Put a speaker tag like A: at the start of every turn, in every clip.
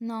A: 9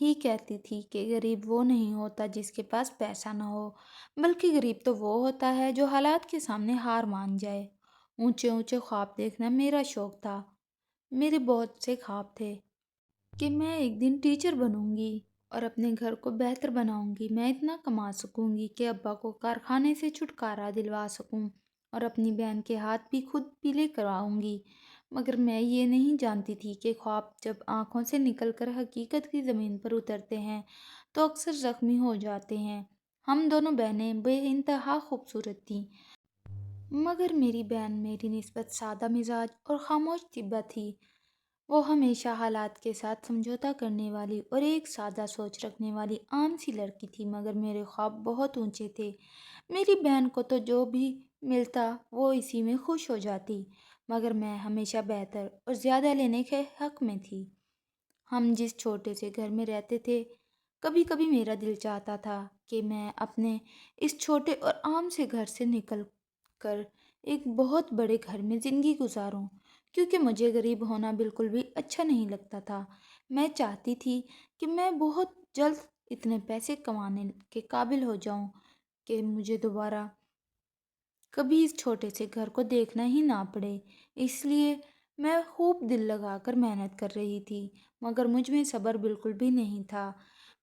A: ہی کہتی تھی کہ غریب وہ نہیں ہوتا جس کے پاس پیسہ نہ ہو، بلکہ غریب تو وہ ہوتا ہے جو حالات کے سامنے ہار مان جائے۔ اونچے اونچے خواب دیکھنا میرا شوق تھا۔ میرے بہت سے خواب تھے کہ میں ایک دن ٹیچر بنوں گی اور اپنے گھر کو بہتر بناؤں گی۔ میں اتنا کما سکوں گی کہ ابا کو کارخانے سے چھٹکارا دلوا سکوں اور اپنی بہن کے ہاتھ بھی خود پیلے کراؤں گی۔ مگر میں یہ نہیں جانتی تھی کہ خواب جب آنکھوں سے نکل کر حقیقت کی زمین پر اترتے ہیں تو اکثر زخمی ہو جاتے ہیں۔ ہم دونوں بہنیں بے انتہا خوبصورت تھیں، مگر میری بہن میری نسبت سادہ مزاج اور خاموش طبع تھی۔ وہ ہمیشہ حالات کے ساتھ سمجھوتا کرنے والی اور ایک سادہ سوچ رکھنے والی عام سی لڑکی تھی، مگر میرے خواب بہت اونچے تھے۔ میری بہن کو تو جو بھی ملتا وہ اسی میں خوش ہو جاتی، مگر میں ہمیشہ بہتر اور زیادہ لینے کے حق میں تھی۔ ہم جس چھوٹے سے گھر میں رہتے تھے، کبھی کبھی میرا دل چاہتا تھا کہ میں اپنے اس چھوٹے اور عام سے گھر سے نکل کر ایک بہت بڑے گھر میں زندگی گزاروں، کیونکہ مجھے غریب ہونا بالکل بھی اچھا نہیں لگتا تھا۔ میں چاہتی تھی کہ میں بہت جلد اتنے پیسے کمانے کے قابل ہو جاؤں کہ مجھے دوبارہ کبھی اس چھوٹے سے گھر کو دیکھنا ہی نہ پڑے۔ اس لیے میں خوب دل لگا کر محنت کر رہی تھی، مگر مجھ میں صبر بالکل بھی نہیں تھا۔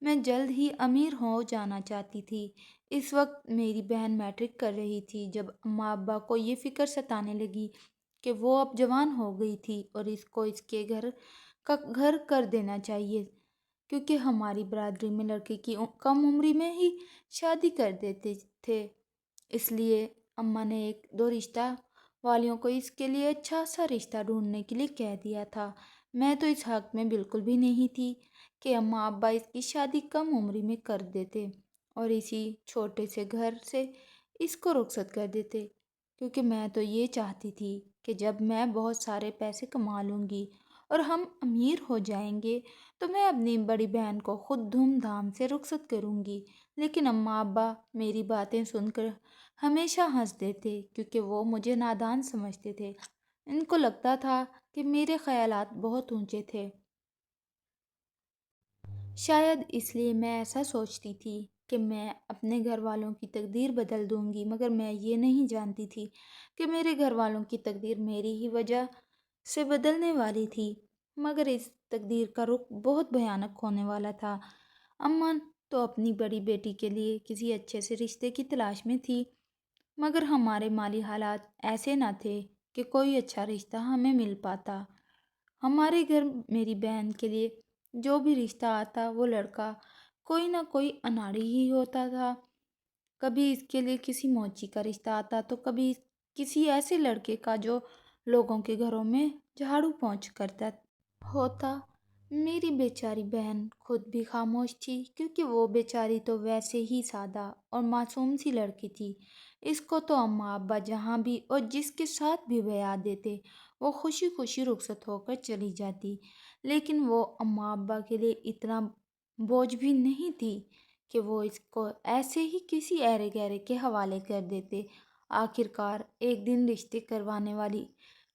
A: میں جلد ہی امیر ہو جانا چاہتی تھی۔ اس وقت میری بہن میٹرک کر رہی تھی جب اماں ابا کو یہ فکر ستانے لگی کہ وہ اب جوان ہو گئی تھی اور اس کو اس کے گھر کا گھر کر دینا چاہیے، کیونکہ ہماری برادری میں لڑکے کی کم عمری میں ہی شادی کر دیتے تھے۔ اس لیے اماں نے ایک دو رشتہ والیوں کو اس کے لیے اچھا سا رشتہ ڈھونڈنے کے لیے کہہ دیا تھا۔ میں تو اس حق میں بالکل بھی نہیں تھی کہ اماں ابا اس کی شادی کم عمری میں کر دیتے اور اسی چھوٹے سے گھر سے اس کو رخصت کر دیتے، کیونکہ میں تو یہ چاہتی تھی کہ جب میں بہت سارے پیسے کما لوں گی اور ہم امیر ہو جائیں گے تو میں اپنی بڑی بہن کو خود دھوم دھام سے رخصت کروں گی۔ لیکن اماں ابا میری باتیں سن کر ہمیشہ ہنس دیتے، کیونکہ وہ مجھے نادان سمجھتے تھے۔ ان کو لگتا تھا کہ میرے خیالات بہت اونچے تھے۔ شاید اس لیے میں ایسا سوچتی تھی کہ میں اپنے گھر والوں کی تقدیر بدل دوں گی، مگر میں یہ نہیں جانتی تھی کہ میرے گھر والوں کی تقدیر میری ہی وجہ سے بدلنے والی تھی، مگر اس تقدیر کا رخ بہت بھیانک ہونے والا تھا۔ اماں تو اپنی بڑی بیٹی کے لیے کسی اچھے سے رشتے کی تلاش میں تھی، مگر ہمارے مالی حالات ایسے نہ تھے کہ کوئی اچھا رشتہ ہمیں مل پاتا۔ ہمارے گھر میری بہن کے لیے جو بھی رشتہ آتا وہ لڑکا کوئی نہ کوئی اناڑی ہی ہوتا تھا۔ کبھی اس کے لیے کسی موچی کا رشتہ آتا تو کبھی کسی ایسے لڑکے کا جو لوگوں کے گھروں میں جھاڑو پونچھ کرتا ہوتا۔ میری بیچاری بہن خود بھی خاموش تھی، کیونکہ وہ بیچاری تو ویسے ہی سادہ اور معصوم سی لڑکی تھی۔ اس کو تو اماں ابا جہاں بھی اور جس کے ساتھ بھی بیاہ دیتے وہ خوشی خوشی رخصت ہو کر چلی جاتی، لیکن وہ اماں ابا کے لیے اتنا بوجھ بھی نہیں تھی کہ وہ اس کو ایسے ہی کسی ایرے گہرے کے حوالے کر دیتے۔ آخر کار ایک دن رشتے کروانے والی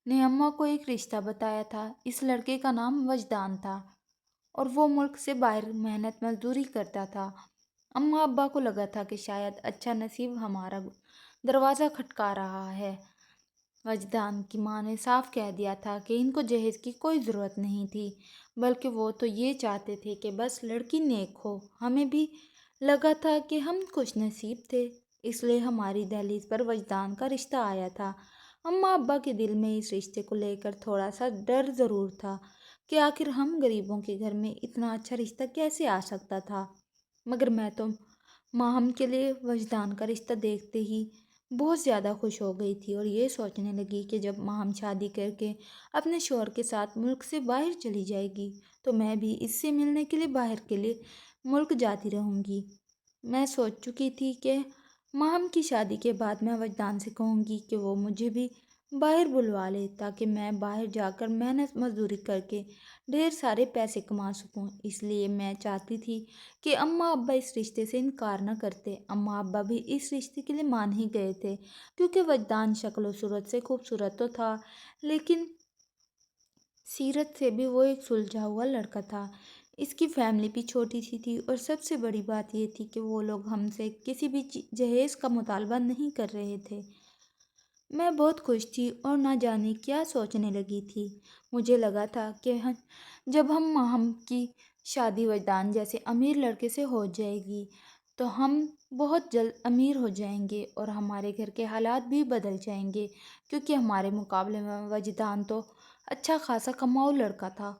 A: نے اماں کو ایک رشتہ بتایا تھا۔ اس لڑکے کا نام وجدان تھا اور وہ ملک سے باہر محنت مزدوری کرتا تھا۔ اماں ابا کو لگا تھا کہ شاید اچھا نصیب ہمارا دروازہ کھٹکا رہا ہے۔ وجدان کی ماں نے صاف کہہ دیا تھا کہ ان کو جہیز کی کوئی ضرورت نہیں تھی، بلکہ وہ تو یہ چاہتے تھے کہ بس لڑکی نیک ہو۔ ہمیں بھی لگا تھا کہ ہم خوش نصیب تھے، اس لیے ہماری دہلیز پر وجدان کا رشتہ آیا تھا۔ اماں ابا کے دل میں اس رشتے کو لے کر تھوڑا سا ڈر ضرور تھا کہ آخر ہم غریبوں کے گھر میں اتنا اچھا رشتہ کیسے آ سکتا تھا، مگر میں تو ماہم کے لیے وجدان کا رشتہ دیکھتے ہی بہت زیادہ خوش ہو گئی تھی اور یہ سوچنے لگی کہ جب ماہم شادی کر کے اپنے شوہر کے ساتھ ملک سے باہر چلی جائے گی تو میں بھی اس سے ملنے کے لیے باہر کے لیے ملک جاتی رہوں گی۔ میں سوچ چکی تھی کہ ماہم کی شادی کے بعد میں وجدان سے کہوں گی کہ وہ مجھے بھی باہر بلوا لے تاکہ میں باہر جا کر محنت مزدوری کر کے ڈھیر سارے پیسے کما سکوں۔ اس لیے میں چاہتی تھی کہ اماں ابا اس رشتے سے انکار نہ کرتے۔ اماں ابا بھی اس رشتے کے لیے مان ہی گئے تھے، کیونکہ وجدان شکل و صورت سے خوبصورت تو تھا، لیکن سیرت سے بھی وہ ایک سلجھا ہوا لڑکا تھا۔ اس کی فیملی بھی چھوٹی سی تھی اور سب سے بڑی بات یہ تھی کہ وہ لوگ ہم سے کسی بھی جہیز کا مطالبہ نہیں کر رہے تھے۔ میں بہت خوش تھی اور نہ جانے کیا سوچنے لگی تھی۔ مجھے لگا تھا کہ جب ہم کی شادی وجدان جیسے امیر لڑکے سے ہو جائے گی تو ہم بہت جلد امیر ہو جائیں گے اور ہمارے گھر کے حالات بھی بدل جائیں گے، کیونکہ ہمارے مقابلے میں وجدان تو اچھا خاصا کماؤ لڑکا تھا۔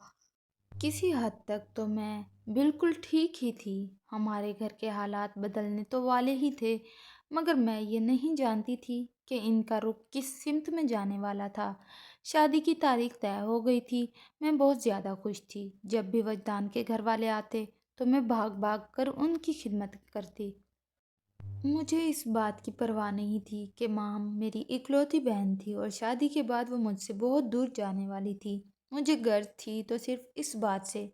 A: کسی حد تک تو میں بالکل ٹھیک ہی تھی، ہمارے گھر کے حالات بدلنے تو والے ہی تھے، مگر میں یہ نہیں جانتی تھی کہ ان کا رخ کس سمت میں جانے والا تھا۔ شادی کی تاریخ طے ہو گئی تھی، میں بہت زیادہ خوش تھی۔ جب بھی وجدان کے گھر والے آتے تو میں بھاگ بھاگ کر ان کی خدمت کرتی۔ مجھے اس بات کی پرواہ نہیں تھی کہ ماہم میری اکلوتی بہن تھی اور شادی کے بعد وہ مجھ سے بہت دور جانے والی تھی۔ مجھے غرض تھی تو صرف اس بات سے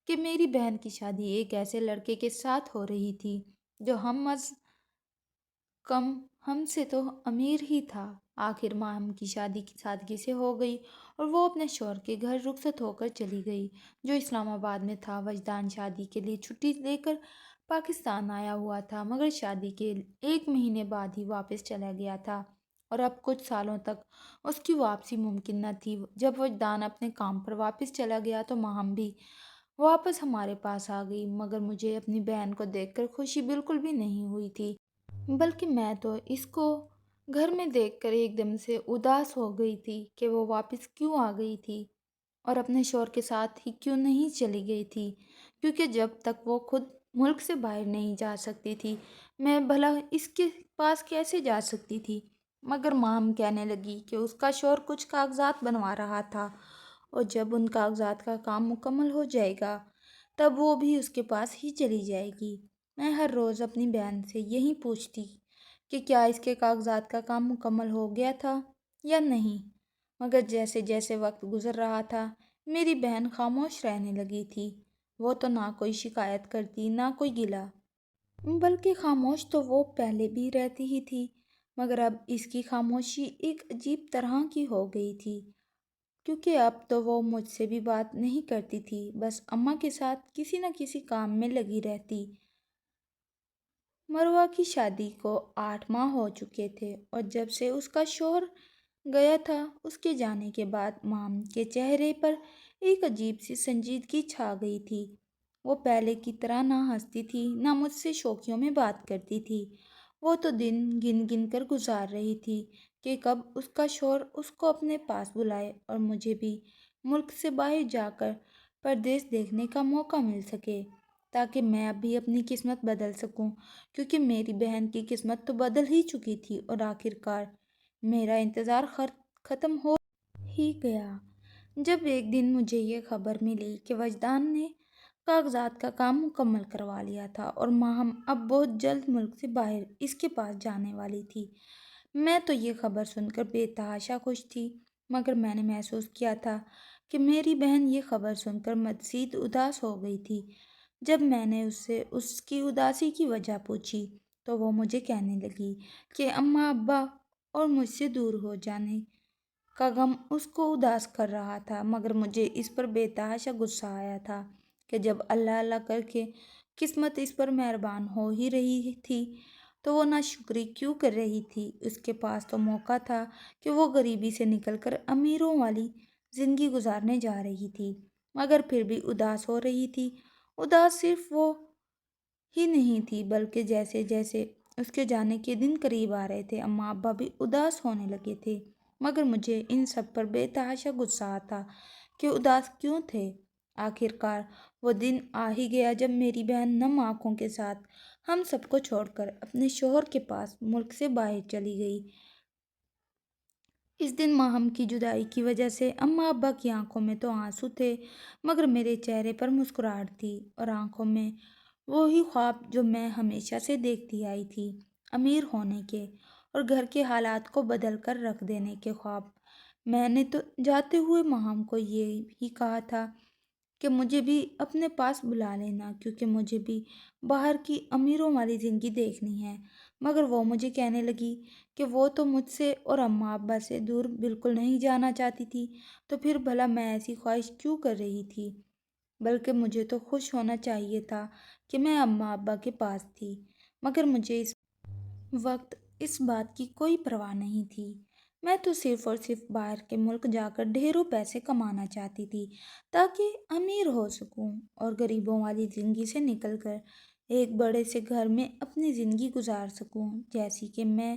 A: کہ میری بہن کی شادی ایک ایسے لڑکے کے ساتھ ہو رہی تھی جو ہم از کم ہم سے تو امیر ہی تھا۔ آخر ماہم کی شادی کی سادگی سے ہو گئی اور وہ اپنے شوہر کے گھر رخصت ہو کر چلی گئی جو اسلام آباد میں تھا۔ وجدان شادی کے لیے چھٹی لے کر پاکستان آیا ہوا تھا، مگر شادی کے 1 مہینے بعد ہی واپس چلا گیا تھا اور اب کچھ سالوں تک اس کی واپسی ممکن نہ تھی۔ جب وجدان اپنے کام پر واپس چلا گیا تو ماہم بھی واپس ہمارے پاس آ گئی، مگر مجھے اپنی بہن کو دیکھ کر خوشی بالکل بھی نہیں ہوئی تھی، بلکہ میں تو اس کو گھر میں دیکھ کر ایک دم سے اداس ہو گئی تھی کہ وہ واپس کیوں آ گئی تھی اور اپنے شوہر کے ساتھ ہی کیوں نہیں چلی گئی تھی، کیونکہ جب تک وہ خود ملک سے باہر نہیں جا سکتی تھی میں بھلا اس کے پاس کیسے جا سکتی تھی۔ مگر مام کہنے لگی کہ اس کا شوہر کچھ کاغذات بنوا رہا تھا اور جب ان کاغذات کا کام مکمل ہو جائے گا تب وہ بھی اس کے پاس ہی چلی جائے گی۔ میں ہر روز اپنی بہن سے یہی پوچھتی کہ کیا اس کے کاغذات کا کام مکمل ہو گیا تھا یا نہیں، مگر جیسے جیسے وقت گزر رہا تھا میری بہن خاموش رہنے لگی تھی۔ وہ تو نہ کوئی شکایت کرتی نہ کوئی گلہ، بلکہ خاموش تو وہ پہلے بھی رہتی ہی تھی، مگر اب اس کی خاموشی ایک عجیب طرح کی ہو گئی تھی، کیونکہ اب تو وہ مجھ سے بھی بات نہیں کرتی تھی، بس اماں کے ساتھ کسی نہ کسی کام میں لگی رہتی۔ مروہ کی شادی کو 8 ماہ ہو چکے تھے اور جب سے اس کا شوہر گیا تھا اس کے جانے کے بعد مام کے چہرے پر ایک عجیب سی سنجیدگی چھا گئی تھی۔ وہ پہلے کی طرح نہ ہنستی تھی نہ مجھ سے شوخیوں میں بات کرتی تھی۔ وہ تو دن گن گن کر گزار رہی تھی کہ کب اس کا شوہر اس کو اپنے پاس بلائے اور مجھے بھی ملک سے باہر جا کر پردیس دیکھنے کا موقع مل سکے، تاکہ میں اب بھی اپنی قسمت بدل سکوں، کیونکہ میری بہن کی قسمت تو بدل ہی چکی تھی اور آخر کار میرا انتظار ختم ہو ہی گیا۔ جب ایک دن مجھے یہ خبر ملی کہ وجدان نے کاغذات کا کام مکمل کروا لیا تھا اور ماہم اب بہت جلد ملک سے باہر اس کے پاس جانے والی تھی، میں تو یہ خبر سن کر بے تحاشا خوش تھی، مگر میں نے محسوس کیا تھا کہ میری بہن یہ خبر سن کر مزید اداس ہو گئی تھی۔ جب میں نے اس سے اس کی اداسی کی وجہ پوچھی تو وہ مجھے کہنے لگی کہ اماں ابا اور مجھ سے دور ہو جانے کا غم اس کو اداس کر رہا تھا، مگر مجھے اس پر بے تحاشا غصہ آیا تھا کہ جب اللہ اللہ کر کے قسمت اس پر مہربان ہو ہی رہی تھی تو وہ ناشکری کیوں کر رہی تھی۔ اس کے پاس تو موقع تھا کہ وہ غریبی سے نکل کر امیروں والی زندگی گزارنے جا رہی تھی، مگر پھر بھی اداس ہو رہی تھی۔ اداس صرف وہ ہی نہیں تھی، بلکہ جیسے جیسے اس کے جانے کے دن قریب آ رہے تھے اماں ابا بھی اداس ہونے لگے تھے، مگر مجھے ان سب پر بے تحاشا غصہ آتا کہ اداس کیوں تھے۔ آخر کار وہ دن آ ہی گیا جب میری بہن نم آنکھوں کے ساتھ ہم سب کو چھوڑ کر اپنے شوہر کے پاس ملک سے باہر چلی گئی۔ اس دن ماہم کی جدائی کی وجہ سے اماں ابا کی آنکھوں میں تو آنسو تھے، مگر میرے چہرے پر مسکراہٹ تھی اور آنکھوں میں وہی خواب جو میں ہمیشہ سے دیکھتی آئی تھی، امیر ہونے کے اور گھر کے حالات کو بدل کر رکھ دینے کے خواب۔ میں نے تو جاتے ہوئے ماہم کو یہ ہی کہا تھا کہ مجھے بھی اپنے پاس بلا لینا، کیونکہ مجھے بھی باہر کی امیروں والی زندگی دیکھنی ہے، مگر وہ مجھے کہنے لگی کہ وہ تو مجھ سے اور اماں ابا سے دور بالکل نہیں جانا چاہتی تھی، تو پھر بھلا میں ایسی خواہش کیوں کر رہی تھی۔ بلکہ مجھے تو خوش ہونا چاہیے تھا کہ میں اماں ابا کے پاس تھی، مگر مجھے اس وقت اس بات کی کوئی پرواہ نہیں تھی۔ میں تو صرف اور صرف باہر کے ملک جا کر ڈھیروں پیسے کمانا چاہتی تھی تاکہ امیر ہو سکوں اور غریبوں والی زندگی سے نکل کر ایک بڑے سے گھر میں اپنی زندگی گزار سکوں، جیسی کہ میں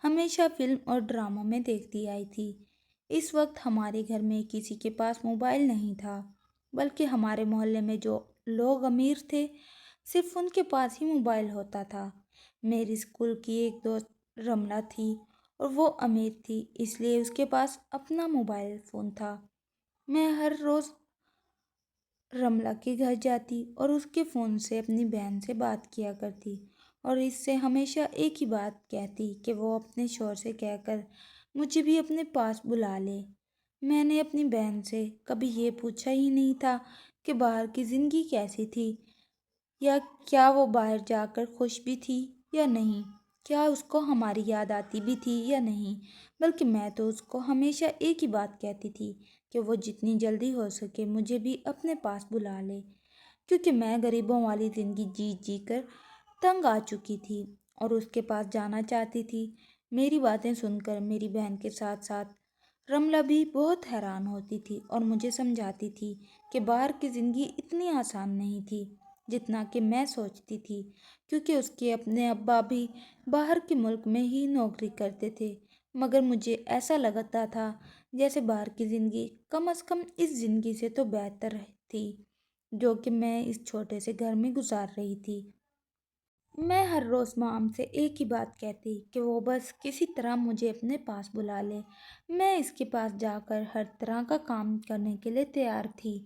A: ہمیشہ فلم اور ڈراموں میں دیکھتی آئی تھی۔ اس وقت ہمارے گھر میں کسی کے پاس موبائل نہیں تھا، بلکہ ہمارے محلے میں جو لوگ امیر تھے صرف ان کے پاس ہی موبائل ہوتا تھا۔ میری اسکول کی ایک دوست رملہ تھی اور وہ امیر تھی، اس لیے اس کے پاس اپنا موبائل فون تھا۔ میں ہر روز رملہ کے گھر جاتی اور اس کے فون سے اپنی بہن سے بات کیا کرتی اور اس سے ہمیشہ ایک ہی بات کہتی کہ وہ اپنے شوہر سے کہہ کر مجھے بھی اپنے پاس بلا لے۔ میں نے اپنی بہن سے کبھی یہ پوچھا ہی نہیں تھا کہ باہر کی زندگی کیسی تھی، یا کیا وہ باہر جا کر خوش بھی تھی یا نہیں، کیا اس کو ہماری یاد آتی بھی تھی یا نہیں، بلکہ میں تو اس کو ہمیشہ ایک ہی بات کہتی تھی کہ وہ جتنی جلدی ہو سکے مجھے بھی اپنے پاس بلا لے، کیونکہ میں غریبوں والی زندگی جی جی کر تنگ آ چکی تھی اور اس کے پاس جانا چاہتی تھی۔ میری باتیں سن کر میری بہن کے ساتھ ساتھ رملہ بھی بہت حیران ہوتی تھی اور مجھے سمجھاتی تھی کہ باہر کی زندگی اتنی آسان نہیں تھی جتنا کہ میں سوچتی تھی، کیونکہ اس کے اپنے ابا بھی باہر کے ملک میں ہی نوکری کرتے تھے، مگر مجھے ایسا لگتا تھا جیسے باہر کی زندگی کم از کم اس زندگی سے تو بہتر تھی جو کہ میں اس چھوٹے سے گھر میں گزار رہی تھی۔ میں ہر روز مام سے ایک ہی بات کہتی کہ وہ بس کسی طرح مجھے اپنے پاس بلا لے۔ میں اس کے پاس جا کر ہر طرح کا کام کرنے کے لیے تیار تھی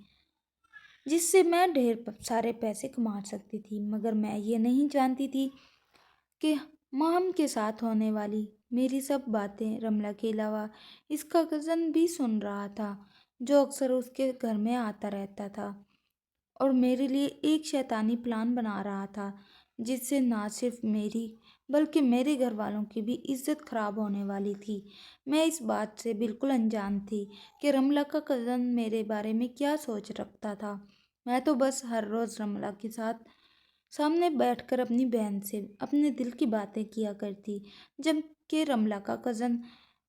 A: جس سے میں ڈھیر سارے پیسے کما سکتی تھی، مگر میں یہ نہیں جانتی تھی کہ مام کے ساتھ ہونے والی میری سب باتیں رملہ کے علاوہ اس کا کزن بھی سن رہا تھا، جو اکثر اس کے گھر میں آتا رہتا تھا اور میرے لیے ایک شیطانی پلان بنا رہا تھا جس سے نہ صرف میری بلکہ میرے گھر والوں کی بھی عزت خراب ہونے والی تھی۔ میں اس بات سے بالکل انجان تھی کہ رملہ کا کزن میرے بارے میں کیا سوچ رکھتا تھا۔ میں تو بس ہر روز رملہ کے ساتھ سامنے بیٹھ کر اپنی بہن سے اپنے دل کی باتیں کیا کرتی، جب کہ رملہ کا کزن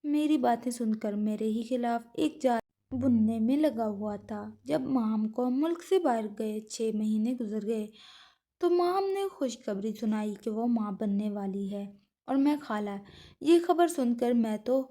A: میری باتیں سن کر میرے ہی خلاف ایک جال بننے میں لگا ہوا تھا۔ جب ماہم کو ملک سے باہر گئے 6 مہینے گزر گئے تو ماہم نے خوشخبری سنائی کہ وہ ماں بننے والی ہے اور میں خالہ۔ یہ خبر سن کر میں تو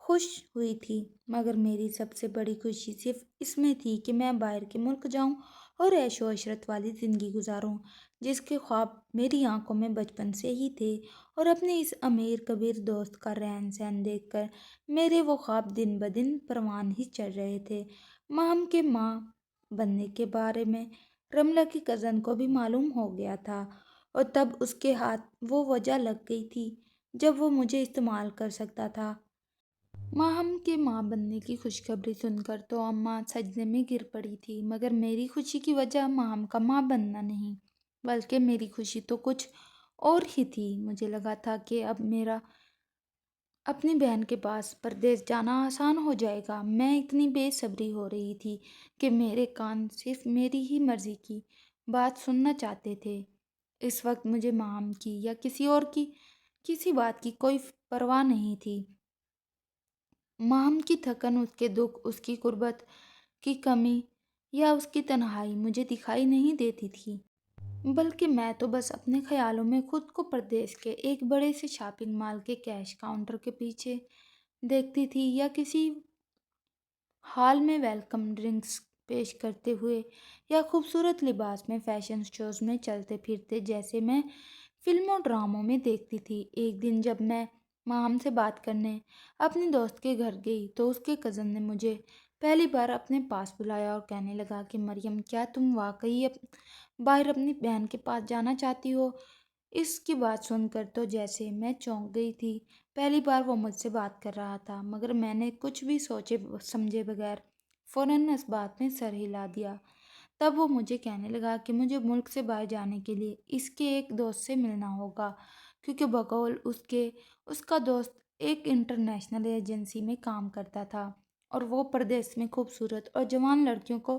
A: خوش ہوئی تھی، مگر میری سب سے بڑی خوشی صرف اس میں تھی کہ میں باہر کے ملک جاؤں اور عیش و عشرت والی زندگی گزاروں جس کے خواب میری آنکھوں میں بچپن سے ہی تھے، اور اپنے اس امیر کبیر دوست کا رہن سہن دیکھ کر میرے وہ خواب دن بدن پروان ہی چڑھ رہے تھے۔ ماہم کے ماں بننے کے بارے میں رملہ کی کزن کو بھی معلوم ہو گیا تھا اور تب اس کے ہاتھ وہ وجہ لگ گئی تھی جب وہ مجھے استعمال کر سکتا تھا۔ ماہم کے ماں بننے کی خوشخبری سن کر تو اماں سجدے میں گر پڑی تھی، مگر میری خوشی کی وجہ ماہم کا ماں بننا نہیں بلکہ میری خوشی تو کچھ اور ہی تھی۔ مجھے لگا تھا کہ اب میرا اپنی بہن کے پاس پردیس جانا آسان ہو جائے گا۔ میں اتنی بے صبری ہو رہی تھی کہ میرے کان صرف میری ہی مرضی کی بات سننا چاہتے تھے۔ اس وقت مجھے ماہم کی یا کسی اور کی کسی بات کی کوئی پرواہ نہیں تھی۔ ماہم کی تھکن، اس کے دکھ، اس کی غربت کی کمی یا اس کی تنہائی مجھے دکھائی نہیں دیتی تھی، بلکہ میں تو بس اپنے خیالوں میں خود کو پردیس کے ایک بڑے سے شاپنگ مال کے کیش کاؤنٹر کے پیچھے دیکھتی تھی، یا کسی ہال میں ویلکم ڈرنکس پیش کرتے ہوئے، یا خوبصورت لباس میں فیشن شوز میں چلتے پھرتے جیسے میں فلموں ڈراموں میں دیکھتی تھی۔ ایک دن جب میں ماہم سے بات کرنے اپنی دوست کے گھر گئی تو اس کے کزن نے مجھے پہلی بار اپنے پاس بلایا اور کہنے لگا کہ مریم، کیا تم واقعی باہر اپنی بہن کے پاس جانا چاہتی ہو؟ اس کی بات سن کر تو جیسے میں چونک گئی تھی۔ پہلی بار وہ مجھ سے بات کر رہا تھا، مگر میں نے کچھ بھی سوچے سمجھے بغیر فوراً اس بات میں سر ہلا دیا۔ تب وہ مجھے کہنے لگا کہ مجھے ملک سے باہر جانے کے لیے اس کے ایک دوست سے ملنا ہوگا، کیونکہ بقول اس کا دوست ایک انٹرنیشنل ایجنسی میں کام کرتا تھا اور وہ پردیس میں خوبصورت اور جوان لڑکیوں کو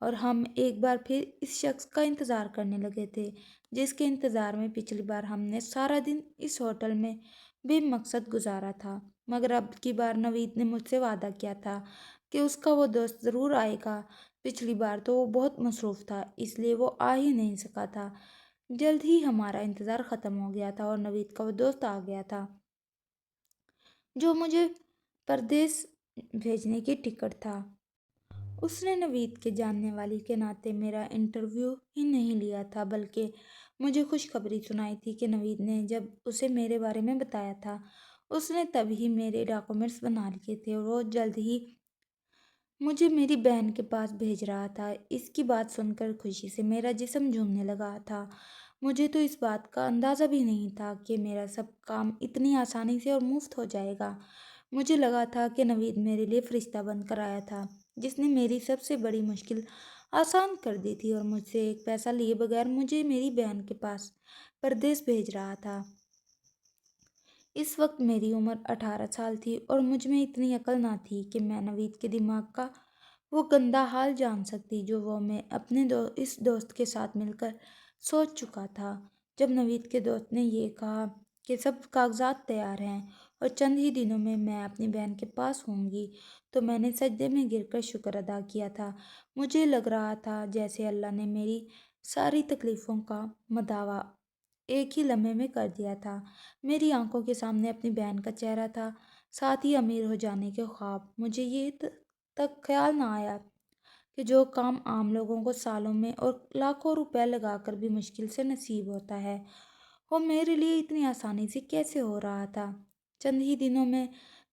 A: اور ہم ایک بار پھر اس شخص کا انتظار کرنے لگے تھے جس کے انتظار میں پچھلی بار ہم نے سارا دن اس ہوٹل میں بے مقصد گزارا تھا۔ مگر اب کی بار نوید نے مجھ سے وعدہ کیا تھا کہ اس کا وہ دوست ضرور آئے گا۔ پچھلی بار تو وہ بہت مصروف تھا اس لیے وہ آ ہی نہیں سکا تھا۔ جلد ہی ہمارا انتظار ختم ہو گیا تھا اور نوید کا وہ دوست آ گیا تھا جو مجھے پردیس بھیجنے کی ٹکٹ تھا۔ اس نے نوید کے جاننے والی کے ناطے میرا انٹرویو ہی نہیں لیا تھا بلکہ مجھے خوشخبری سنائی تھی کہ نوید نے جب اسے میرے بارے میں بتایا تھا اس نے تب ہی میرے ڈاکومنٹس بنا لیے تھے اور وہ جلد ہی مجھے میری بہن کے پاس بھیج رہا تھا۔ اس کی بات سن کر خوشی سے میرا جسم جھومنے لگا تھا۔ مجھے تو اس بات کا اندازہ بھی نہیں تھا کہ میرا سب کام اتنی آسانی سے اور مفت ہو جائے گا۔ مجھے لگا تھا کہ نوید میرے لیے فرشتہ بن کر آیا تھا جس نے میری سب سے بڑی مشکل آسان کر دی تھی اور مجھ سے ایک پیسہ لیے بغیر مجھے میری بہن کے پاس پردیس بھیج رہا تھا۔ اس وقت میری عمر 18 سال تھی اور مجھ میں اتنی عقل نہ تھی کہ میں نوید کے دماغ کا وہ گندا حال جان سکتی جو وہ میں اپنے اس دوست کے ساتھ مل کر سوچ چکا تھا۔ جب نوید کے دوست نے یہ کہا کہ سب کاغذات تیار ہیں اور چند ہی دنوں میں اپنی بہن کے پاس ہوں گی تو میں نے سجدے میں گر کر شکر ادا کیا تھا۔ مجھے لگ رہا تھا جیسے اللہ نے میری ساری تکلیفوں کا مداوع ایک ہی لمحے میں کر دیا تھا۔ میری آنکھوں کے سامنے اپنی بہن کا چہرہ تھا، ساتھ ہی امیر ہو جانے کے خواب۔ مجھے یہ تک خیال نہ آیا کہ جو کام عام لوگوں کو سالوں میں اور لاکھوں روپے لگا کر بھی مشکل سے نصیب ہوتا ہے وہ میرے لیے اتنی آسانی سے کیسے ہو رہا تھا۔ چند ہی دنوں میں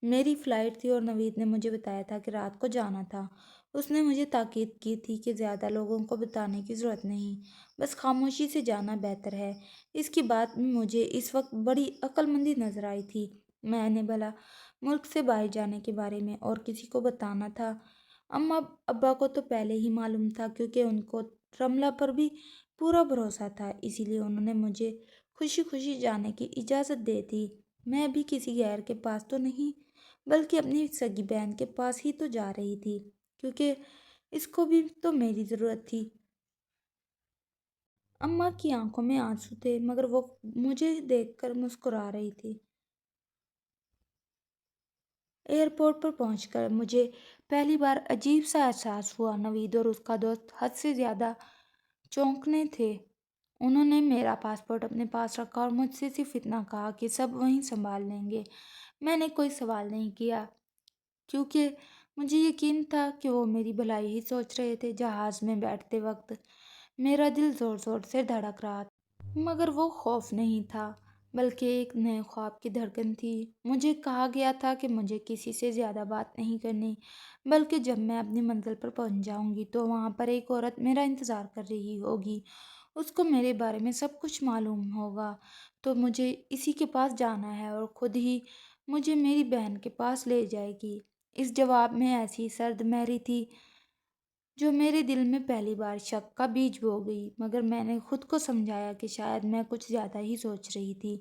A: میری فلائٹ تھی اور نوید نے مجھے بتایا تھا کہ رات کو جانا تھا۔ اس نے مجھے تاکید کی تھی کہ زیادہ لوگوں کو بتانے کی ضرورت نہیں، بس خاموشی سے جانا بہتر ہے۔ اس کی بات میں مجھے اس وقت بڑی عقل مندی نظر آئی تھی۔ میں نے بھلا ملک سے باہر جانے کے بارے میں اور کسی کو بتانا تھا؟ اماں ابا کو تو پہلے ہی معلوم تھا کیونکہ ان کو رملہ پر بھی پورا بھروسہ تھا، اسی لیے انہوں نے مجھے خوشی خوشی جانے کی اجازت دے دی۔ میں بھی کسی غیر کے پاس تو نہیں بلکہ اپنی سگی بہن کے پاس ہی تو جا رہی تھی کیونکہ اس کو بھی تو میری ضرورت تھی۔ اماں کی آنکھوں میں آنسو تھے مگر وہ مجھے دیکھ کر مسکرا رہی تھی۔ ایئرپورٹ پر پہنچ کر مجھے پہلی بار عجیب سا احساس ہوا۔ نوید اور اس کا دوست حد سے زیادہ چونکنے تھے۔ انہوں نے میرا پاسپورٹ اپنے پاس رکھا اور مجھ سے صرف اتنا کہا کہ سب وہیں سنبھال لیں گے۔ میں نے کوئی سوال نہیں کیا کیونکہ مجھے یقین تھا کہ وہ میری بھلائی ہی سوچ رہے تھے۔ جہاز میں بیٹھتے وقت میرا دل زور زور سے دھڑک رہا تھا مگر وہ خوف نہیں تھا بلکہ ایک نئے خواب کی دھڑکن تھی۔ مجھے کہا گیا تھا کہ مجھے کسی سے زیادہ بات نہیں کرنی بلکہ جب میں اپنی منزل پر پہنچ جاؤں گی تو وہاں پر ایک عورت میرا انتظار کر رہی ہوگی، اس کو میرے بارے میں سب کچھ معلوم ہوگا تو مجھے اسی کے پاس جانا ہے اور خود ہی مجھے میری بہن کے پاس لے جائے گی۔ اس جواب میں ایسی سرد مہری تھی جو میرے دل میں پہلی بار شک کا بیج بو گئی، مگر میں نے خود کو سمجھایا کہ شاید میں کچھ زیادہ ہی سوچ رہی تھی۔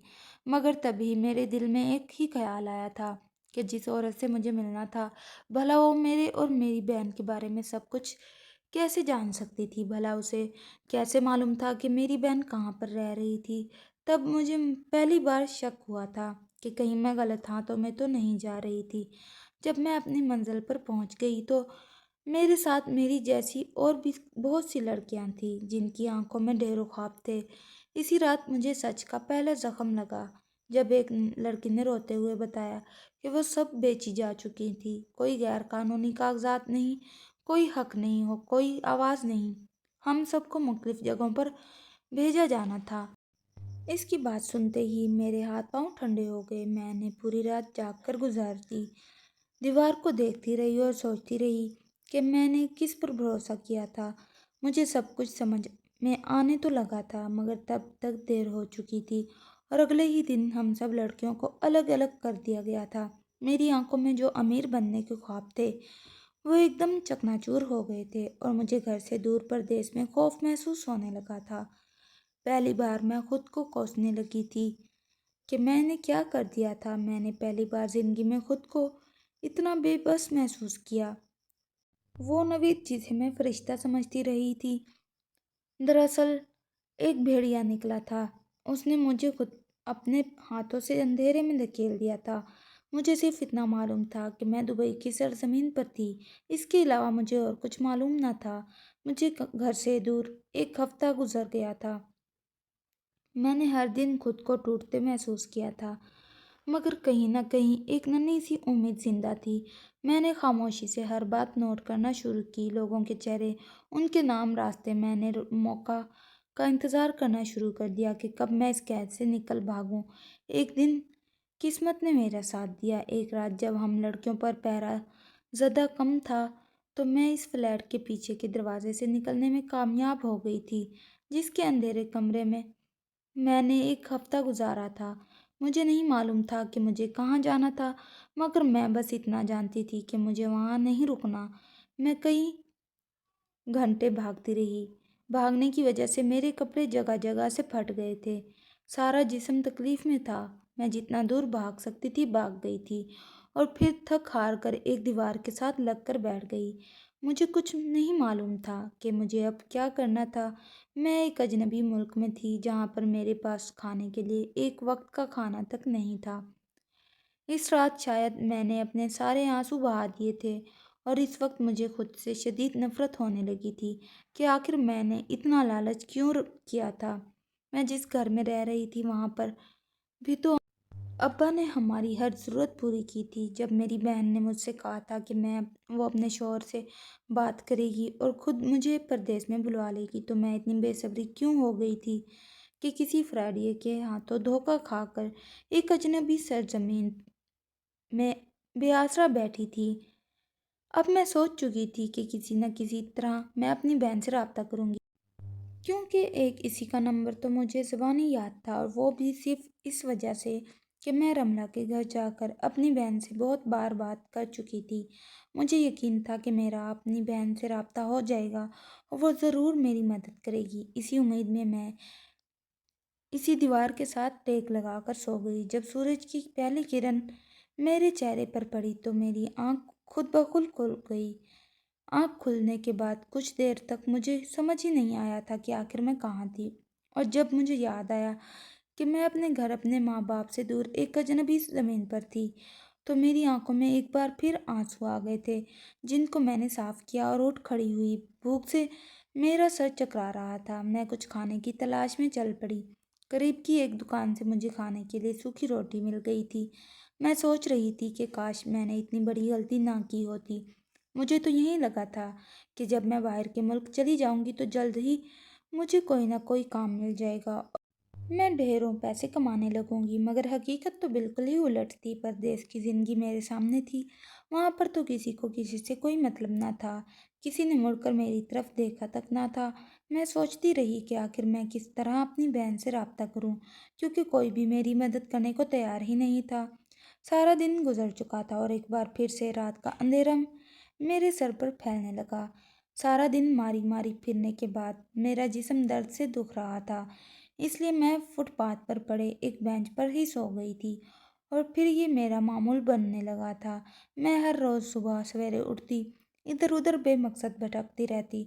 A: مگر تبھی میرے دل میں ایک ہی خیال آیا تھا کہ جس عورت سے مجھے ملنا تھا بھلا وہ میرے اور میری بہن کے بارے میں سب کچھ کیسے جان سکتی تھی؟ بھلا اسے کیسے معلوم تھا کہ میری بہن کہاں پر رہ رہی تھی؟ تب مجھے پہلی بار شک ہوا تھا کہ کہیں میں غلط ہاتھوں میں تو نہیں جا رہی تھی۔ جب میں اپنی منزل پر پہنچ گئی تو میرے ساتھ میری جیسی اور بھی بہت سی لڑکیاں تھیں جن کی آنکھوں میں ڈھیروں خواب تھے۔ اسی رات مجھے سچ کا پہلا زخم لگا جب ایک لڑکی نے روتے ہوئے بتایا کہ وہ سب بیچی جا چکی تھی، کوئی غیر قانونی کاغذات نہیں، کوئی حق نہیں ہو، کوئی آواز نہیں، ہم سب کو مختلف جگہوں پر بھیجا جانا تھا۔ اس کی بات سنتے ہی میرے ہاتھ پاؤں ٹھنڈے ہو گئے۔ میں نے پوری رات جاگ کر گزار دی، دیوار کو دیکھتی رہی اور سوچتی رہی کہ میں نے کس پر بھروسہ کیا تھا۔ مجھے سب کچھ سمجھ میں آنے تو لگا تھا مگر تب تک دیر ہو چکی تھی اور اگلے ہی دن ہم سب لڑکیوں کو الگ الگ کر دیا گیا تھا۔ میری آنکھوں میں جو امیر بننے کے خواب تھے وہ ایک دم چکناچور ہو گئے تھے اور مجھے گھر سے دور پردیس میں خوف محسوس ہونے لگا تھا۔ پہلی بار میں خود کو کوسنے لگی تھی کہ میں نے کیا کر دیا تھا۔ میں نے پہلی بار زندگی میں خود کو اتنا بے بس محسوس کیا۔ وہ نوید جسے میں فرشتہ سمجھتی رہی تھی دراصل ایک بھیڑیا نکلا تھا۔ اس نے مجھے خود اپنے ہاتھوں سے اندھیرے میں دھکیل دیا تھا۔ مجھے صرف اتنا معلوم تھا کہ میں دبئی کی سرزمین پر تھی۔ اس کے علاوہ مجھے اور کچھ معلوم نہ تھا۔ مجھے گھر سے دور ایک ہفتہ گزر گیا تھا۔ میں نے ہر دن خود کو ٹوٹتے محسوس کیا تھا، مگر کہیں نہ کہیں ایک ننھی سی امید زندہ تھی۔ میں نے خاموشی سے ہر بات نوٹ کرنا شروع کی، لوگوں کے چہرے، ان کے نام، راستے۔ میں نے موقع کا انتظار کرنا شروع کر دیا کہ کب میں اس قید سے نکل بھاگوں۔ ایک دن قسمت نے میرا ساتھ دیا۔ ایک رات جب ہم لڑکیوں پر پہرا زدہ کم تھا تو میں اس فلیٹ کے پیچھے کے دروازے سے نکلنے میں کامیاب ہو گئی تھی، جس کے اندھیرے کمرے میں نے ایک ہفتہ گزارا تھا۔ مجھے نہیں معلوم تھا کہ مجھے کہاں جانا تھا، مگر میں بس اتنا جانتی تھی کہ مجھے وہاں نہیں رکنا۔ میں کئی گھنٹے بھاگتی رہی۔ بھاگنے کی وجہ سے میرے کپڑے جگہ جگہ سے پھٹ گئے تھے، سارا جسم تکلیف میں تھا۔ میں جتنا دور بھاگ سکتی تھی بھاگ گئی تھی، اور پھر تھک ہار کر ایک دیوار کے ساتھ لگ کر بیٹھ گئی۔ مجھے کچھ نہیں معلوم تھا کہ مجھے اب کیا کرنا تھا۔ میں ایک اجنبی ملک میں تھی جہاں پر میرے پاس کھانے کے لیے ایک وقت کا کھانا تک نہیں تھا۔ اس رات شاید میں نے اپنے سارے آنسو بہا دیے تھے، اور اس وقت مجھے خود سے شدید نفرت ہونے لگی تھی کہ آخر میں نے اتنا لالچ کیوں کیا تھا۔ میں جس گھر میں رہ رہی تھی وہاں پر بھی تو ابا نے ہماری ہر ضرورت پوری کی تھی۔ جب میری بہن نے مجھ سے کہا تھا کہ وہ اپنے شوہر سے بات کرے گی اور خود مجھے پردیس میں بلوا لے گی، تو میں اتنی بے صبری کیوں ہو گئی تھی کہ کسی فراڈیے کے ہاتھوں دھوکہ کھا کر ایک اجنبی سرزمین میں بے آسرا بیٹھی تھی۔ اب میں سوچ چکی تھی کہ کسی نہ کسی طرح میں اپنی بہن سے رابطہ کروں گی، کیونکہ ایک اسی کا نمبر تو مجھے زبانی یاد تھا، اور وہ بھی صرف اس وجہ سے کہ میں رملہ کے گھر جا کر اپنی بہن سے بہت بار بات کر چکی تھی۔ مجھے یقین تھا کہ میرا اپنی بہن سے رابطہ ہو جائے گا اور وہ ضرور میری مدد کرے گی۔ اسی امید میں اسی دیوار کے ساتھ ٹیک لگا کر سو گئی۔ جب سورج کی پہلی کرن میرے چہرے پر پڑی تو میری آنکھ خود بخود کھل گئی۔ آنکھ کھلنے کے بعد کچھ دیر تک مجھے سمجھ ہی نہیں آیا تھا کہ آخر میں کہاں تھی، اور جب مجھے یاد آیا کہ میں اپنے گھر، اپنے ماں باپ سے دور ایک اجنبی زمین پر تھی، تو میری آنکھوں میں ایک بار پھر آنسو آ گئے تھے، جن کو میں نے صاف کیا اور اٹھ کھڑی ہوئی۔ بھوک سے میرا سر چکرا رہا تھا۔ میں کچھ کھانے کی تلاش میں چل پڑی۔ قریب کی ایک دکان سے مجھے کھانے کے لیے سوکھی روٹی مل گئی تھی۔ میں سوچ رہی تھی کہ کاش میں نے اتنی بڑی غلطی نہ کی ہوتی۔ مجھے تو یہی لگا تھا کہ جب میں باہر کے ملک چلی جاؤں گی تو جلد ہی مجھے کوئی نہ کوئی کام مل جائے گا، میں ڈھیروں پیسے کمانے لگوں گی، مگر حقیقت تو بالکل ہی الٹ تھی۔ پردیس کی زندگی میرے سامنے تھی۔ وہاں پر تو کسی کو کسی سے کوئی مطلب نہ تھا، کسی نے مڑ کر میری طرف دیکھا تک نہ تھا۔ میں سوچتی رہی کہ آخر میں کس طرح اپنی بہن سے رابطہ کروں، کیونکہ کوئی بھی میری مدد کرنے کو تیار ہی نہیں تھا۔ سارا دن گزر چکا تھا اور ایک بار پھر سے رات کا اندھیرا میرے سر پر پھیلنے لگا۔ سارا دن ماری ماری پھرنے کے بعد میرا جسم درد سے دکھ رہا تھا، اس لیے میں فٹ پاتھ پر پڑے ایک بینچ پر ہی سو گئی تھی، اور پھر یہ میرا معمول بننے لگا تھا۔ میں ہر روز صبح سویرے اٹھتی، ادھر ادھر بے مقصد بھٹکتی رہتی،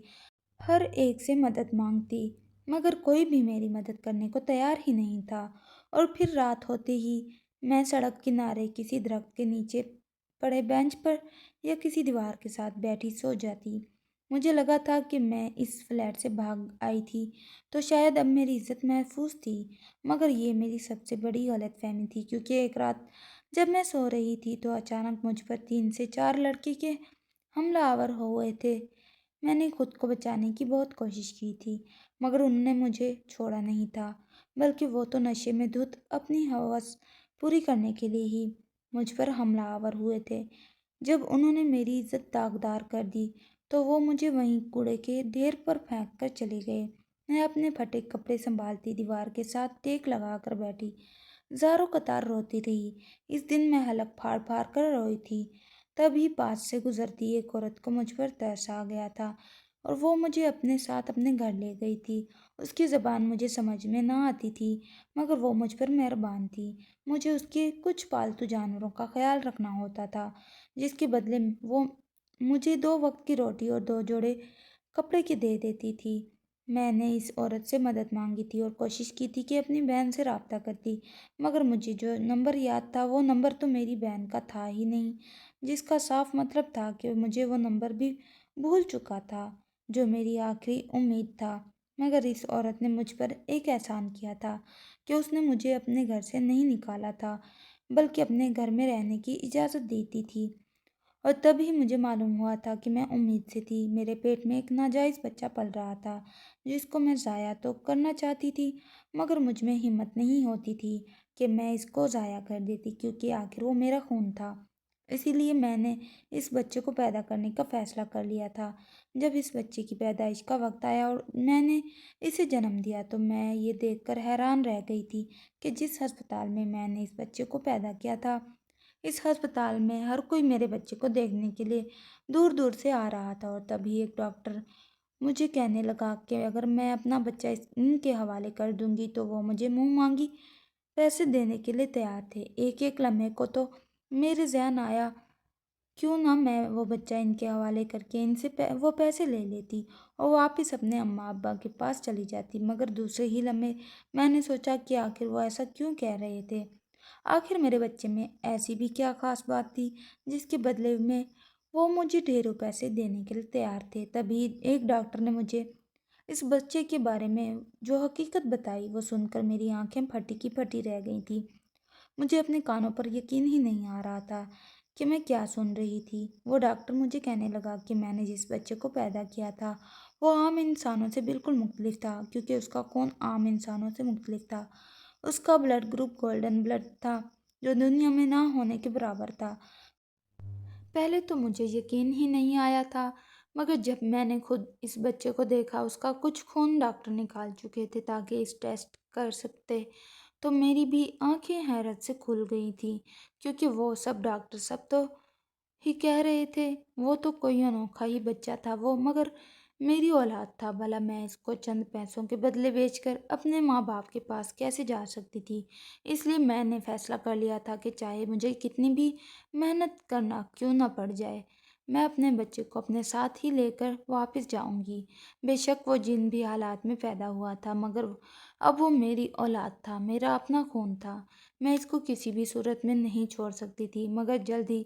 A: ہر ایک سے مدد مانگتی، مگر کوئی بھی میری مدد کرنے کو تیار ہی نہیں تھا۔ اور پھر رات ہوتے ہی میں سڑک کنارے کسی درخت کے نیچے پڑے بینچ پر یا کسی دیوار کے ساتھ بیٹھی سو جاتی۔ مجھے لگا تھا کہ میں اس فلیٹ سے بھاگ آئی تھی تو شاید اب میری عزت محفوظ تھی، مگر یہ میری سب سے بڑی غلط فہمی تھی، کیونکہ ایک رات جب میں سو رہی تھی تو اچانک مجھ پر 3 سے 4 لڑکے کے حملہ آور ہوئے تھے۔ میں نے خود کو بچانے کی بہت کوشش کی تھی، مگر انہوں نے مجھے چھوڑا نہیں تھا، بلکہ وہ تو نشے میں دھت اپنی ہوس پوری کرنے کے لیے ہی مجھ پر حملہ آور ہوئے تھے۔ جب انہوں نے میری عزت داغدار کر دی تو وہ مجھے وہیں کوڑے کے ڈھیر پر پھینک کر چلے گئے۔ میں اپنے پھٹے کپڑے سنبھالتی دیوار کے ساتھ ٹیک لگا کر بیٹھی، زاروں قطار روتی رہی۔ اس دن میں حلق پھاڑ پھاڑ کر روئی تھی۔ تبھی پاس سے گزرتی ایک عورت کو مجھ پر ترس آ گیا تھا، اور وہ مجھے اپنے ساتھ اپنے گھر لے گئی تھی۔ اس کی زبان مجھے سمجھ میں نہ آتی تھی، مگر وہ مجھ پر مہربان تھی۔ مجھے اس کے کچھ پالتو جانوروں کا خیال رکھنا ہوتا تھا، جس کے بدلے وہ مجھے 2 وقت کی روٹی اور 2 جوڑے کپڑے کے دے دیتی تھی۔ میں نے اس عورت سے مدد مانگی تھی اور کوشش کی تھی کہ اپنی بہن سے رابطہ کرتی، مگر مجھے جو نمبر یاد تھا وہ نمبر تو میری بہن کا تھا ہی نہیں، جس کا صاف مطلب تھا کہ مجھے وہ نمبر بھی بھول چکا تھا جو میری آخری امید تھا۔ مگر اس عورت نے مجھ پر ایک احسان کیا تھا کہ اس نے مجھے اپنے گھر سے نہیں نکالا تھا بلکہ اپنے گھر میں رہنے کی اجازت دیتی تھی، اور تب ہی مجھے معلوم ہوا تھا کہ میں امید سے تھی۔ میرے پیٹ میں ایک ناجائز بچہ پل رہا تھا جس کو میں ضائع تو کرنا چاہتی تھی، مگر مجھ میں ہمت نہیں ہوتی تھی کہ میں اس کو ضائع کر دیتی، کیونکہ آخر وہ میرا خون تھا۔ اسی لیے میں نے اس بچے کو پیدا کرنے کا فیصلہ کر لیا تھا۔ جب اس بچے کی پیدائش کا وقت آیا اور میں نے اسے جنم دیا تو میں یہ دیکھ کر حیران رہ گئی تھی کہ جس ہسپتال میں نے اس بچے کو پیدا کیا تھا، اس ہسپتال میں ہر کوئی میرے بچے کو دیکھنے کے لیے دور دور سے آ رہا تھا۔ اور تبھی ایک ڈاکٹر مجھے کہنے لگا کہ اگر میں اپنا بچہ ان کے حوالے کر دوں گی تو وہ مجھے منہ مانگی پیسے دینے کے لیے تیار تھے۔ ایک ایک لمحے کو تو میرے ذہن آیا کیوں نہ میں وہ بچہ ان کے حوالے کر کے ان سے وہ پیسے لے لیتی اور واپس اپنے اماں ابا کے پاس چلی جاتی، مگر دوسرے ہی لمحے میں نے سوچا کہ آخر وہ ایسا کیوں کہہ رہے تھے؟ آخر میرے بچے میں ایسی بھی کیا خاص بات تھی جس کے بدلے میں وہ مجھے ڈھیروں پیسے دینے کے لیے تیار تھے؟ تبھی ایک ڈاکٹر نے مجھے اس بچے کے بارے میں جو حقیقت بتائی وہ سن کر میری آنکھیں پھٹی کی پھٹی رہ گئی تھیں۔ مجھے اپنے کانوں پر یقین ہی نہیں آ رہا تھا کہ میں کیا سن رہی تھی۔ وہ ڈاکٹر مجھے کہنے لگا کہ میں نے جس بچے کو پیدا کیا تھا وہ عام انسانوں سے بالکل مختلف تھا، کیونکہ اس کا خون عام انسانوں سے مختلف تھا۔ اس کا بلڈ گروپ گولڈن بلڈ تھا، جو دنیا میں نہ ہونے کے برابر تھا۔ پہلے تو مجھے یقین ہی نہیں آیا تھا، مگر جب میں نے خود اس بچے کو دیکھا، اس کا کچھ خون ڈاکٹر نکال چکے تھے تاکہ اس ٹیسٹ کر سکتے، تو میری بھی آنکھیں حیرت سے کھل گئی تھیں، کیونکہ وہ سب ڈاکٹر سب تو ہی کہہ رہے تھے وہ تو کوئی انوکھا ہی بچہ تھا وہ، مگر میری اولاد تھا، بھلا میں اس کو چند پیسوں کے بدلے بیچ کر اپنے ماں باپ کے پاس کیسے جا سکتی تھی؟ اس لیے میں نے فیصلہ کر لیا تھا کہ چاہے مجھے کتنی بھی محنت کرنا کیوں نہ پڑ جائے، میں اپنے بچے کو اپنے ساتھ ہی لے کر واپس جاؤں گی۔ بے شک وہ جن بھی حالات میں پیدا ہوا تھا، مگر اب وہ میری اولاد تھا، میرا اپنا خون تھا، میں اس کو کسی بھی صورت میں نہیں چھوڑ سکتی تھی۔ مگر جلد ہی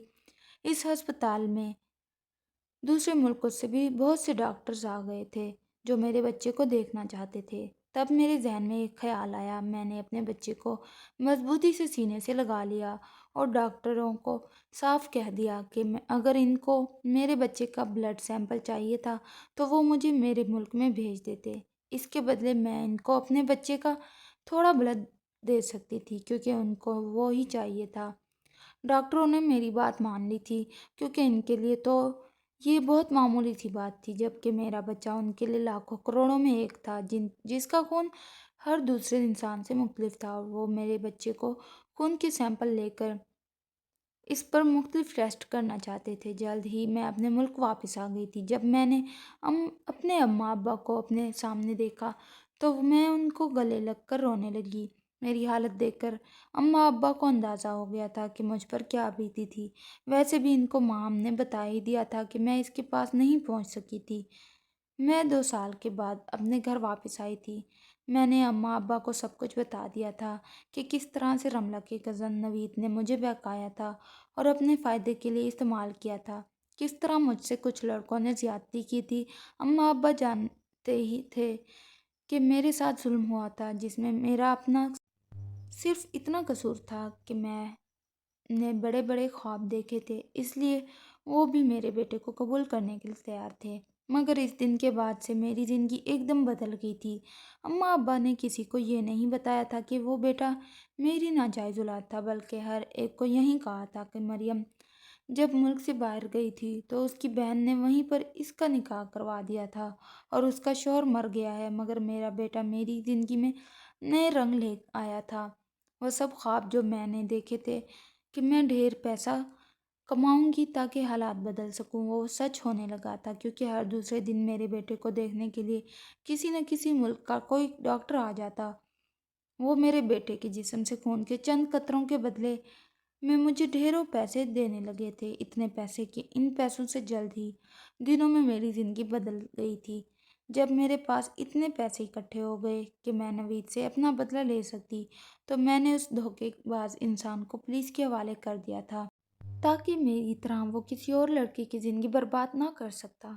A: اس ہسپتال میں دوسرے ملکوں سے بھی بہت سے ڈاکٹرز آ گئے تھے جو میرے بچے کو دیکھنا چاہتے تھے۔ تب میرے ذہن میں ایک خیال آیا، میں نے اپنے بچے کو مضبوطی سے سینے سے لگا لیا اور ڈاکٹروں کو صاف کہہ دیا کہ اگر ان کو میرے بچے کا بلڈ سیمپل چاہیے تھا تو وہ مجھے میرے ملک میں بھیج دیتے، اس کے بدلے میں ان کو اپنے بچے کا تھوڑا بلڈ دے سکتی تھی، کیونکہ ان کو وہ ہی چاہیے تھا۔ ڈاکٹروں نے میری بات مان لی تھی، کیونکہ ان کے لیے تو یہ بہت معمولی سی بات تھی، جبکہ میرا بچہ ان کے لیے لاکھوں کروڑوں میں ایک تھا جس کا خون ہر دوسرے انسان سے مختلف تھا، اور وہ میرے بچے کو خون کے سیمپل لے کر اس پر مختلف ٹیسٹ کرنا چاہتے تھے۔ جلد ہی میں اپنے ملک واپس آ گئی تھی۔ جب میں نے اپنے اماں ابا کو اپنے سامنے دیکھا تو میں ان کو گلے لگ کر رونے لگی۔ میری حالت دیکھ کر اماں ابا کو اندازہ ہو گیا تھا کہ مجھ پر کیا بیتی تھی۔ ویسے بھی ان کو ماں نے بتا ہی دیا تھا کہ میں اس کے پاس نہیں پہنچ سکی تھی۔ میں 2 سال کے بعد اپنے گھر واپس آئی تھی۔ میں نے اماں ابا کو سب کچھ بتا دیا تھا کہ کس طرح سے رملہ کے کزن نوید نے مجھے بہکایا تھا اور اپنے فائدے کے لیے استعمال کیا تھا، کس طرح مجھ سے کچھ لڑکوں نے زیادتی کی تھی۔ اماں ابا جانتے ہی تھے کہ میرے ساتھ ظلم ہوا تھا، جس میں میرا اپنا صرف اتنا قصور تھا کہ میں نے بڑے بڑے خواب دیکھے تھے، اس لیے وہ بھی میرے بیٹے کو قبول کرنے کے لیے تیار تھے۔ مگر اس دن کے بعد سے میری زندگی ایک دم بدل گئی تھی۔ اماں ابا نے کسی کو یہ نہیں بتایا تھا کہ وہ بیٹا میری ناجائز اولاد تھا، بلکہ ہر ایک کو یہی کہا تھا کہ مریم جب ملک سے باہر گئی تھی تو اس کی بہن نے وہیں پر اس کا نکاح کروا دیا تھا اور اس کا شوہر مر گیا ہے، مگر میرا بیٹا میری زندگی میں نئے رنگ لے آیا تھا۔ وہ سب خواب جو میں نے دیکھے تھے کہ میں ڈھیر پیسہ کماؤں گی تاکہ حالات بدل سکوں، وہ سچ ہونے لگا تھا، کیونکہ ہر دوسرے دن میرے بیٹے کو دیکھنے کے لیے کسی نہ کسی ملک کا کوئی ڈاکٹر آ جاتا۔ وہ میرے بیٹے کے جسم سے خون کے چند قطروں کے بدلے میں مجھے ڈھیروں پیسے دینے لگے تھے، اتنے پیسے کہ ان پیسوں سے جلد ہی دنوں میں میری زندگی بدل گئی تھی۔ جب میرے پاس اتنے پیسے اکٹھے ہو گئے کہ میں نوید سے اپنا بدلہ لے سکتی، تو میں نے اس دھوکے باز انسان کو پولیس کے حوالے کر دیا تھا تاکہ میری طرح وہ کسی اور لڑکے کی زندگی برباد نہ کر سکتا۔